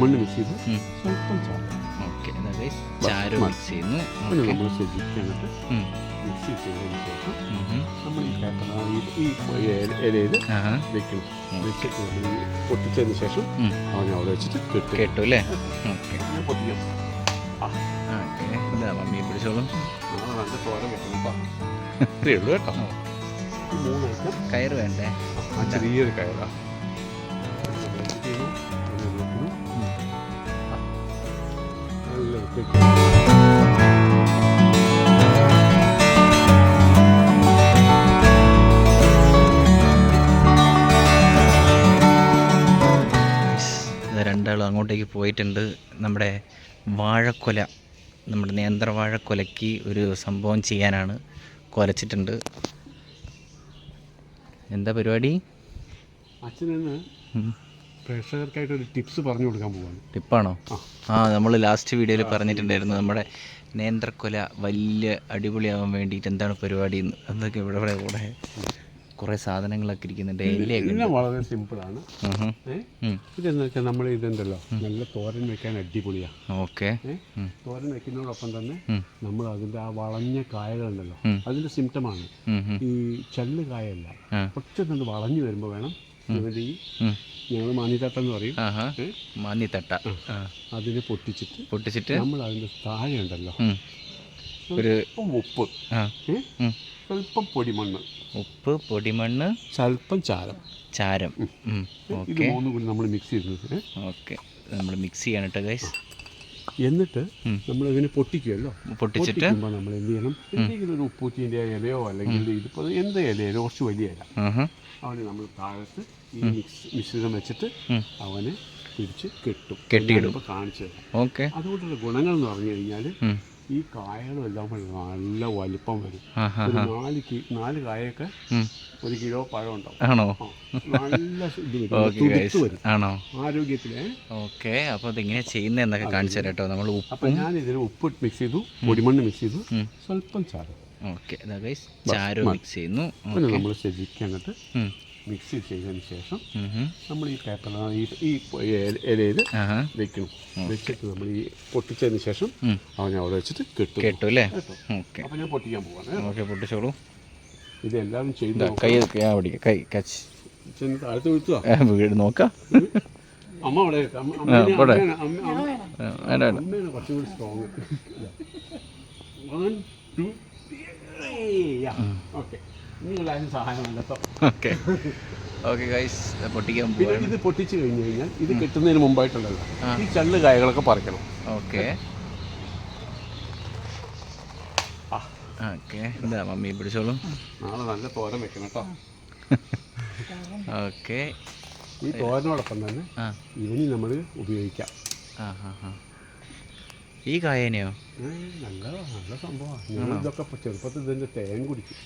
മണ്ണ് മിക്സ് ചെയ്ത് സ്വല്പം ചാരം. ഓക്കെ, ചാരം മിക്സ് ചെയ്യുന്നു. നമ്മൾ ശരിക്കാനായിട്ട് മിക്സ് ചെയ്തതിന് ശേഷം നമ്മൾ ഈ പേപ്പർ ഈ ഇലയിൽ വെക്കണം. വെച്ചിട്ട് നമ്മൾ ഈ പൊട്ടിച്ചതിന് ശേഷം അവനെ അവിടെ വെച്ചിട്ട് കേട്ടു അല്ലേ? ഓക്കെ, പൊട്ടിക്കാം. ഓക്കെ, മമ്മി പിടിച്ചോളും. നല്ല തോരൻ വെക്കണം. ഇത്രയേ ഉള്ളൂ കേട്ടോ. ഈ 3 ഐറ്റം. കയറ് വേണ്ടേ? ചെറിയൊരു കയറാ. രണ്ടാളും അങ്ങോട്ടേക്ക് പോയിട്ടുണ്ട്. നമ്മുടെ വാഴക്കൊല, നമ്മുടെ നേന്ത്രവാഴക്കൊലയ്ക്ക് ഒരു സംഭവം ചെയ്യാനാണ്. കുലച്ചിട്ടുണ്ട്. എന്താ പരിപാടി? അച്ഛനെന്ന് പ്രേക്ഷകർക്കായിട്ടൊരു ടിപ്സ് പറഞ്ഞു കൊടുക്കാൻ പോവാണ്. ടിപ്പാണോ? നമ്മൾ ലാസ്റ്റ് വീഡിയോയിൽ പറഞ്ഞിട്ടുണ്ടായിരുന്നു നമ്മുടെ നേന്ത്രക്കൊല വലിയ അടിപൊളിയാവാൻ വേണ്ടിയിട്ട് എന്താണ് പരിപാടി എന്ന്. എന്തൊക്കെ ഇവിടെ കൂടെ കുറേ സാധനങ്ങളൊക്കെ ഇരിക്കുന്നുണ്ട്. എല്ലാം വളരെ സിമ്പിളാണ്. ഇതെന്ന് വെച്ചാൽ നമ്മൾ ഇതുണ്ടല്ലോ, നല്ല തോരൻ വെക്കാൻ അടിപൊളിയാണ്. ഓക്കെ, തോരൻ വെക്കുന്നതോടൊപ്പം തന്നെ നമ്മൾ അതിൻ്റെ ആ വളഞ്ഞ കായകളുണ്ടല്ലോ, അതിൻ്റെ സിംറ്റമാണ് ഈ ചള്ള് കായല്ല. കുറച്ചൊന്ന് വളഞ്ഞു വരുമ്പോൾ വേണം ഇതിൻ്റെ ഈ ഞങ്ങൾ മാനിത്തട്ടെന്ന് പറയും. മാനിത്തട്ട അതിനെ പൊട്ടിച്ചിട്ട് നമ്മൾ അതിൻ്റെ താഴെ ഉണ്ടല്ലോ ഒരു ഉപ്പ്, സ്വല്പം പൊടിമണ്ണ്, ഉപ്പ്, പൊടിമണ്ണ്, സ്വല്പം ചാരം, ഇത് മൂന്നും കൂടി നമ്മൾ മിക്സ് ചെയ്യുന്നത്. ഓക്കെ, നമ്മൾ മിക്സ് ചെയ്യണം കേട്ടോ ഗൈസ്. എന്നിട്ട് നമ്മൾ ഇതിനെ പൊട്ടിക്കുമല്ലോ. പൊട്ടിച്ചിട്ട് നമ്മൾ എന്ത് ചെയ്യണം? എന്തെങ്കിലും ഒരു ഉപ്പൂറ്റിൻ്റെ ഇലയോ അല്ലെങ്കിൽ ഇതിപ്പോൾ എന്ത് ഇലയോ കുറച്ച് വലിയ ഇല അവനെ നമ്മൾ താഴത്ത് ഈ മിശ്രിതം വെച്ചിട്ട് അവനെ പിടിച്ച് കെട്ടിയിടും. കാണിച്ചു തരാം. ഓക്കെ, അതുകൊണ്ടുള്ള ഗുണങ്ങൾ എന്ന് പറഞ്ഞു കഴിഞ്ഞാൽ ഈ കായകളും എല്ലാം നല്ല വലിപ്പം വരും. 4 കായൊക്കെ 1 കിലോ പഴം ഉണ്ടാവും. ആണോ? നല്ല ഇത് വരും. ആണോ? ആരോഗ്യത്തില്. ഓക്കെ, അപ്പോൾ അതിങ്ങനെ ചെയ്യുന്നത് എന്നൊക്കെ കാണിച്ചു തരാം കേട്ടോ. നമ്മൾ അപ്പം ഞാൻ ഇതിന് ഉപ്പ് മിക്സ് ചെയ്തു, പൊടിമണ്ണ് മിക്സ് ചെയ്തു, സ്വല്പം ചാരം. ഓക്കെ, ചാരം മിക്സ് ചെയ്യുന്നു. പിന്നെ നമ്മൾ ശരിക്കും അങ്ങോട്ട് മിക്സ് ചെയ്തതിന് ശേഷം നമ്മൾ ഈ പേപ്പർ ഈ ഇലയിൽ വെക്കണം. വെച്ചിട്ട് നമ്മൾ ഈ പൊട്ടിച്ചതിന് ശേഷം അവനെ അവിടെ വെച്ചിട്ട് കേട്ടു അല്ലേ? ഓക്കെ, അപ്പം ഞാൻ പൊട്ടിക്കാൻ പോവാണ്. ഓക്കെ, പൊട്ടിച്ചോളൂ. ഇതെല്ലാവരും ചെയ്തു. കൈ കച്ച് താഴത്ത് വീഴ്ത്തുക. വീട് നോക്കാം. അമ്മ അവിടെ അമ്മയാണ് കുറച്ചുകൂടി സ്ട്രോങ്. 1 2 ഓക്കെ, നിങ്ങളാരും സഹായമാണ് കേട്ടോ. ഓക്കെ, ഓക്കെ ഗൈസ്, പൊട്ടിക്കാൻ പിന്നെ ഇത് പൊട്ടിച്ച് കഴിഞ്ഞ് കഴിഞ്ഞാൽ ഇത് കെട്ടുന്നതിന് മുമ്പായിട്ടുണ്ടല്ലോ ഈ ചള്ള് കായകളൊക്കെ പറിക്കണം. ഓക്കെ, ഓക്കെ, എന്താ മമ്മി പിടിച്ചോളൂ. നാളെ നല്ല തോരൻ വെക്കണം കേട്ടോ. ഓക്കെ, ഈ തോരനോടൊപ്പം തന്നെ ഇവനി നമ്മൾ ഉപയോഗിക്കാം. ഈ കായനെയോ? നല്ല സംഭവമാണ്. ഞങ്ങൾ ഇതൊക്കെ ചെറുപ്പത്തിൽ ഇതിൻ്റെ തേൻ കുടിക്കും.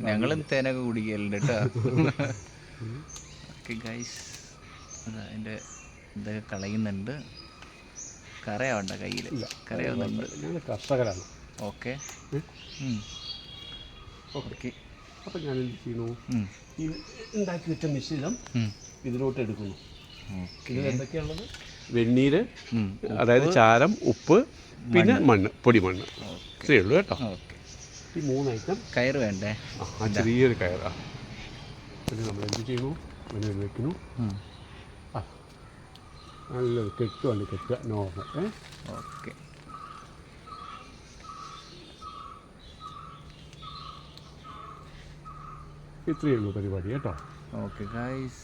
ഞങ്ങളും തേനൊക്കെ കുടിക്കലുണ്ട് കേട്ടോ. ഓക്കെ ഗൈസ്, അതിൻ്റെ ഇതൊക്കെ കളയുന്നുണ്ട്. കറയാവണ്ട കയ്യിൽ, കറയാവുന്നുണ്ട്. ഞങ്ങൾ കർഷകരാണ്. Okay, okay. അപ്പം ഞാൻ എന്ത് ചെയ്യുന്നു? ഈ ഉണ്ടാക്കി വെച്ച മിശ്രിതം ഇതിലോട്ട് എടുക്കുന്നു. ഇതിൽ എന്തൊക്കെയാണുള്ളത്? വെണ്ണീര്, അതായത് ചാരം, ഉപ്പ്, പിന്നെ പൊടിമണ്ണ്. ഇത്രയേ ഉള്ളൂ കേട്ടോ. ഈ 3 ഐറ്റം. കയറ് വേണ്ടേ? ചെറിയൊരു കയറാ. പിന്നെ നമ്മൾ എന്ത് ചെയ്യുന്നു? അങ്ങനെ വെക്കുന്നു. നല്ലത് കെട്ടുക നോർമൽ. ഓക്കെ, ഇത്രയേ ഉള്ളൂ പരിപാടി കേട്ടോ. ഓക്കെ ഗൈസ്,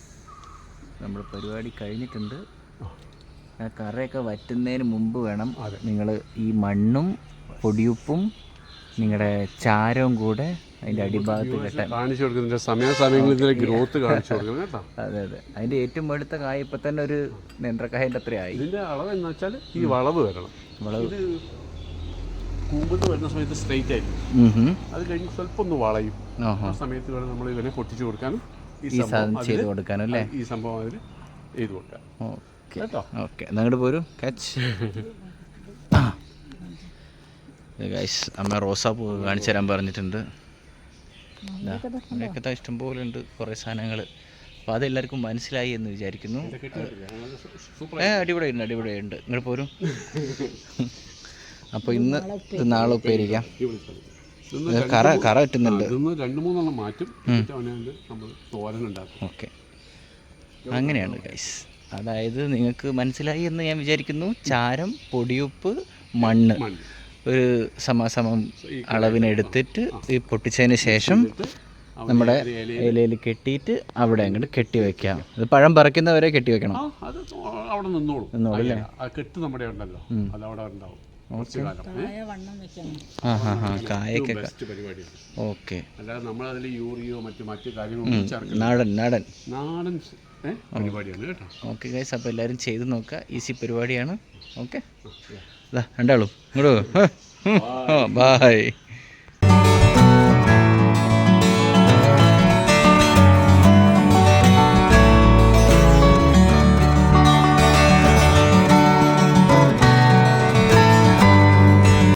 നമ്മൾ പരിപാടി കഴിഞ്ഞിട്ടുണ്ട്. കറയൊക്കെ വറ്റുന്നതിന് മുമ്പ് വേണം നിങ്ങൾ ഈ മണ്ണും പൊടിയുപ്പും നിങ്ങളുടെ ചാരവും കൂടെ അതിൻ്റെ അടിഭാഗത്ത് കെട്ടാൻ കാണിച്ചു കൊടുക്കുന്നതിൻ്റെ സമയാസമയങ്ങളിൽ ഗ്രോത്ത് കാണിച്ചു കൊടുക്കണം കേട്ടോ. അതെ, അതിൻ്റെ ഏറ്റവും അടുത്ത കായ ഇപ്പം തന്നെ ഒരു നേന്ത്രക്കായൻ്റെ അത്രയായി. ഇതിൻ്റെ അളവ് എന്ന് വെച്ചാൽ ഈ വളവ് വരണം. ഇത് കൂമ്പത്ത് വരുന്ന സമയത്ത് സ്ട്രെയിറ്റ് ആയിരിക്കും. അത് കഴിഞ്ഞ് സ്വല്പം ഒന്ന് വളയും. ആ സമയത്ത് വേണം നമ്മൾ ഇവനെ പൊട്ടിച്ചു കൊടുക്കാനും ഈ സാധനം ചെയ്ത് കൊടുക്കാനും അല്ലേ? ഈ സംഭവം അതിൽ ചെയ്ത് കൊടുക്കാം. കേട്ടോ. ഓക്കെ, എന്നങ്ങോട്ട് പോരും. കച്ച് ഗൈസ്, അമ്മ റോസാപ്പൂ കാണിച്ചു തരാൻ പറഞ്ഞിട്ടുണ്ട്. ഇതൊക്കെ ഇഷ്ടംപോലെ ഉണ്ട്, കുറേ സാധനങ്ങൾ. അപ്പോൾ അതെല്ലാവർക്കും മനസ്സിലായി എന്ന് വിചാരിക്കുന്നു. അടിപൊളിയുണ്ട് നിങ്ങൾ പോരും. അപ്പോൾ ഇന്ന് നാളെ ഉപ്പേരിക്കാം. കറ പറ്റുന്നുണ്ട്. 2-3 മാറ്റും. നമ്മൾ തോരൻ ഉണ്ടാക്കും. ഓക്കെ, അങ്ങനെയാണ് ഗൈസ്. അതായത് നിങ്ങൾക്ക് മനസ്സിലായി എന്ന് ഞാൻ വിചാരിക്കുന്നു. ചാരം, പൊടിയുപ്പ്, മണ്ണ് ഒരു സമാസമം അളവിനെടുത്തിട്ട് ഈ പൊട്ടിച്ചതിന് ശേഷം നമ്മുടെ ഇലയിൽ കെട്ടിയിട്ട് അവിടെ അങ്ങോട്ട് കെട്ടി വെക്കാം. അത് പഴം പറിക്കുന്നവരെ കെട്ടി വെക്കണം. അത് അവിടെ നിന്നോളൂ അല്ലേ? ആ കെട്ട് നമ്മുടെ ഉണ്ടല്ലോ, അത് അവിടെ ഉണ്ടാവും. കായൊക്കെ. ഓക്കെ, അല്ലാതെ നമ്മളതിൽ യൂറിയോ മറ്റു കാര്യങ്ങളൊന്നും ചേർക്കില്ല. നാടൻ പരിപാടിയാണ് കേട്ടോ. ഓക്കെ ഗൈസ്, അപ്പോൾ എല്ലാവരും ചെയ്ത് നോക്കുക. ഈസി പരിപാടിയാണ്. ഓക്കെ, രണ്ടാളും ഇങ്ങോട്ട് ബൈ.